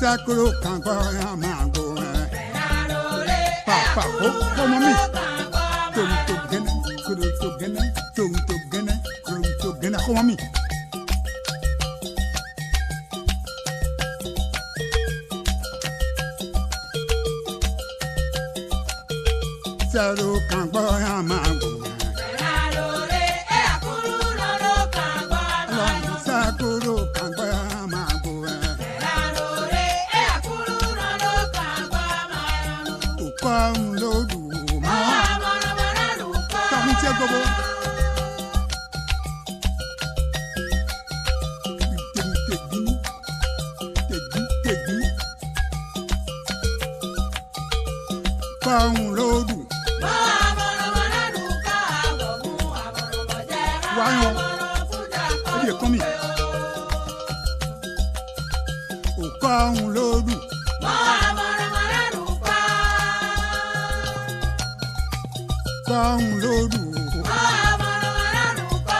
Sakuro kanko ya mango. Papa, oh, come on me. Tum tum gena, tum tum gena, come on me. Sakuro kanko ya mango. Sakuro kanko ya mango. Ukong lodu ma. Kami cego bo. Tegi. Ukong lodu. Wayo. Ebi komi. Ukong lodu. Ukong lodu.